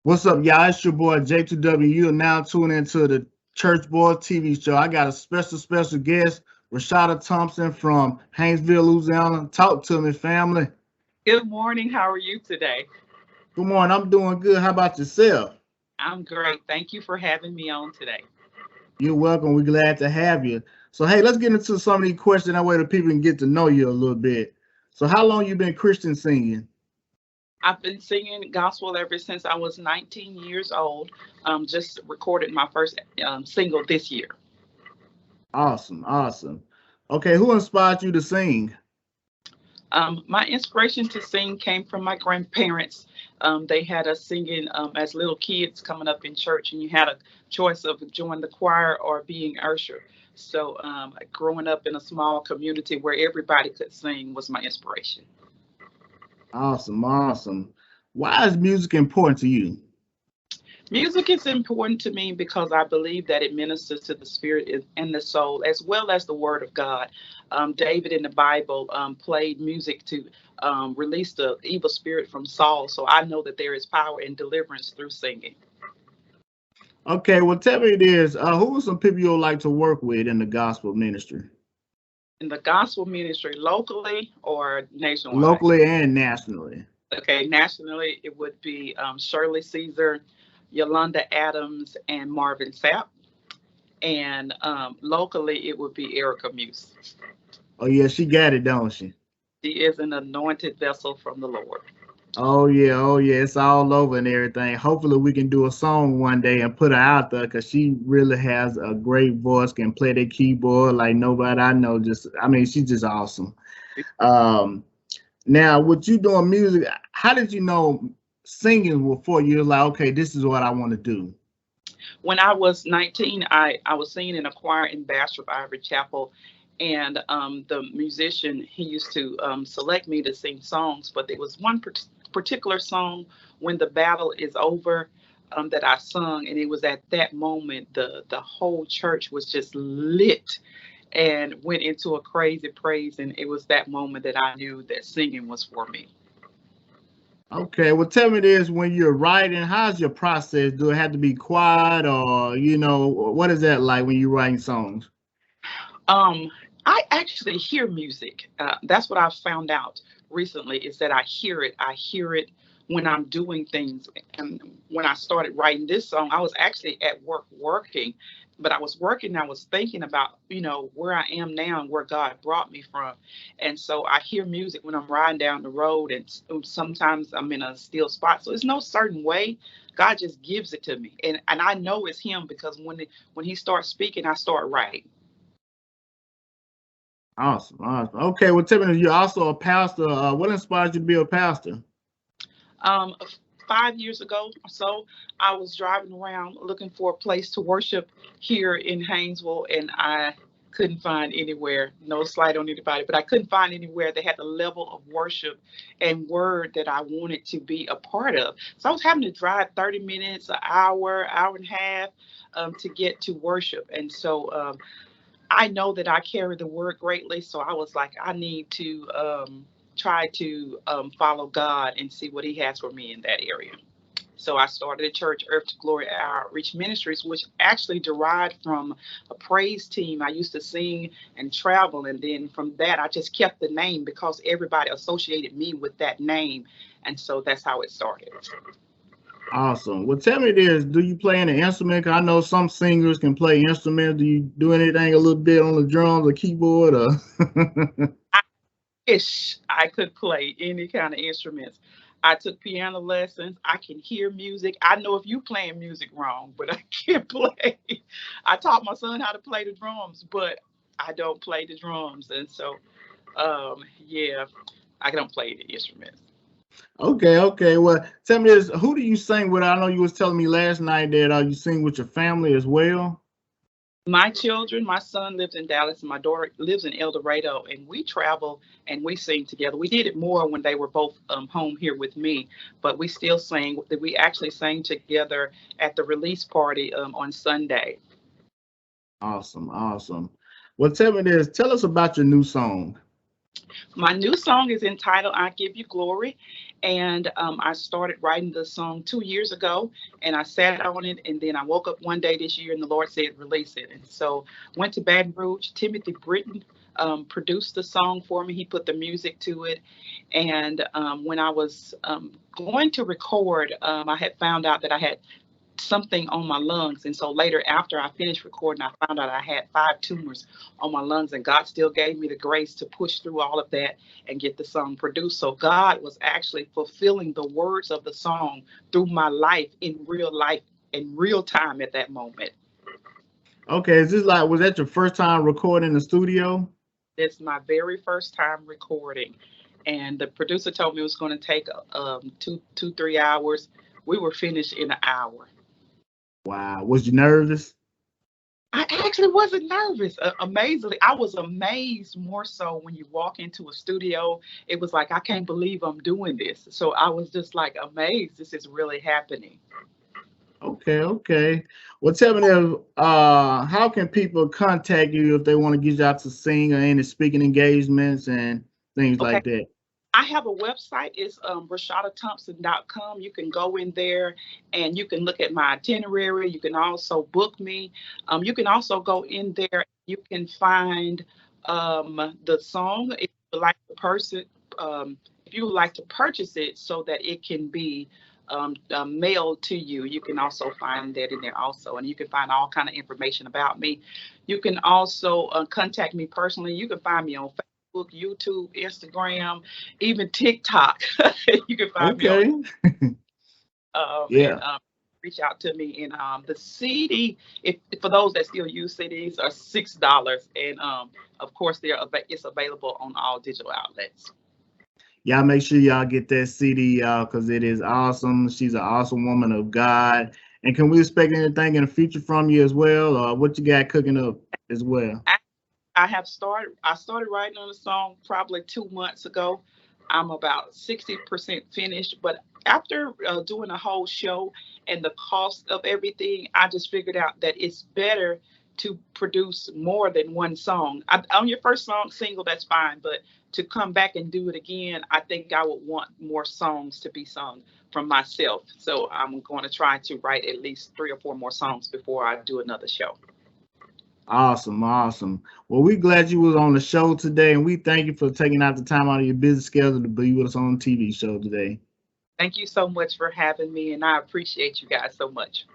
What's up, y'all? It's your boy J2W. You are now tuning into the Church Boys TV show. I got a special guest, Roshada Thompson from Haynesville, Louisiana. Talk to me, family. Good morning. How are you today? Good morning. I'm doing good. How about yourself? I'm great. Thank you for having me on today. You're welcome. We're glad to have you. So, hey, let's get into some of these questions. That way the people can get to know you a little bit. So, how long you been Christian singing? I've been singing gospel ever since I was 19 years old. Just recorded my first single this year. Awesome. Okay, who inspired you to sing? My inspiration to sing came from my grandparents. They had us singing as little kids coming up in church, and you had a choice of joining the choir or being usher. So, growing up in a small community where everybody could sing was my inspiration. Awesome. Why is music important to you? Music is important to me because I believe that it ministers to the spirit and the soul, as well as the word of God. David in the Bible played music to release the evil spirit from Saul. So I know that there is power and deliverance through singing. Okay, well, tell me this. Who are some people you would like to work with in the gospel ministry? In the gospel ministry, locally or nationwide? Locally and nationally. Okay, nationally, it would be Shirley Caesar, Yolanda Adams, and Marvin Sapp. And locally, it would be Erica Muse. Oh, yeah, she got it, don't she? She is an anointed vessel from the Lord. Oh, yeah, it's all over and everything. Hopefully, we can do a song one day and put her out there because she really has a great voice, can play the keyboard like nobody I know. She's just awesome. Now, with you doing music, how did you know singing before you were like, okay, this is what I want to do? When I was 19, I was singing in a choir in Bastrop Ivory Chapel, and the musician, he used to select me to sing songs, but there was one particular song, When the Battle Is Over, that I sung, and it was at that moment the whole church was just lit and went into a crazy praise, and it was that moment that I knew that singing was for me. Okay, well, tell me this: when you're writing, how's your process? Do it have to be quiet, or what is that like when you're writing songs? I actually hear music. That's what I've found out recently is that I hear it. I hear it when I'm doing things. And when I started writing this song, I was actually at work working, but I was working. I was thinking about, where I am now and where God brought me from. And so I hear music when I'm riding down the road, and sometimes I'm in a still spot. So it's no certain way. God just gives it to me. And I know it's him because when he starts speaking, I start writing. Awesome. Okay, well, tell me, you're also a pastor. What inspired you to be a pastor? 5 years ago or so, I was driving around looking for a place to worship here in Haynesville, and I couldn't find anywhere. No slight on anybody, but I couldn't find anywhere that had the level of worship and word that I wanted to be a part of. So I was having to drive 30 minutes, an hour and a half to get to worship. And so I know that I carry the word greatly, so I was like, I need to try to follow God and see what He has for me in that area. So I started a church, Earth to Glory Outreach Ministries, which actually derived from a praise team. I used to sing and travel, and then from that, I just kept the name because everybody associated me with that name, and so that's how it started. Awesome. Well, tell me this: do you play any instrument? 'Cause I know some singers can play instruments. Do you do anything a little bit on the drums or keyboard? Or I wish I could play any kind of instruments. I took piano lessons. I can hear music. I know if you playing music wrong, but I can't play. I taught my son how to play the drums, but I don't play the drums, and so yeah, I don't play the instruments. Okay. Well, tell me this: who do you sing with? I know you was telling me last night that you sing with your family as well. My children, my son lives in Dallas and my daughter lives in El Dorado, and we travel and we sing together. We did it more when they were both home here with me, but we still sing. We actually sang together at the release party on Sunday. Awesome. Well, tell me this: tell us about your new song. My new song is entitled I Give You Glory, And I started writing the song 2 years ago, and I sat on it. And then I woke up one day this year, and the Lord said, "Release it." And so went to Baton Rouge. Timothy Britton produced the song for me. He put the music to it. And when I was going to record, I had found out that I had something on my lungs. And so later, after I finished recording, I found out I had 5 tumors on my lungs, and God still gave me the grace to push through all of that and get the song produced. So God was actually fulfilling the words of the song through my life, in real time at that moment. Okay, is this like, was that your first time recording in the studio? It's my very first time recording. And the producer told me it was going to take 3 hours. We were finished in an hour. Wow, was you nervous? I actually wasn't nervous. Amazingly, I was amazed more so when you walk into a studio. It was like, I can't believe I'm doing this. So I was just like amazed. This is really happening. Okay, okay. Well, tell me, how can people contact you if they want to get you out to sing or any speaking engagements and things Okay. like that? I have a website. It's RoshadaThompson.com. You can go in there and you can look at my itinerary. You can also book me. You can also go in there. You can find the song if you would like to if you would like to purchase it so that it can be mailed to you. You can also find that in there also, and you can find all kind of information about me. You can also contact me personally. You can find me on Facebook, YouTube, Instagram, even TikTok. You can find me Okay. on Yeah. and reach out to me. And the CD, if for those that still use CDs, are $6, and of course it's available on all digital outlets. Y'all make sure y'all get that CD, y'all, because it is awesome. She's an awesome woman of God. And can we expect anything in the future from you as well? Or what you got cooking up as well? I started writing on the song probably 2 months ago. I'm about 60% finished, but after doing a whole show and the cost of everything, I just figured out that it's better to produce more than one song. On your first single, that's fine, but to come back and do it again, I think I would want more songs to be sung from myself. So I'm going to try to write at least 3 or 4 more songs before I do another show. Awesome, awesome. Well, we glad you was on the show today, and we thank you for taking out the time out of your busy schedule to be with us on the TV show today. Thank you so much for having me, and I appreciate you guys so much.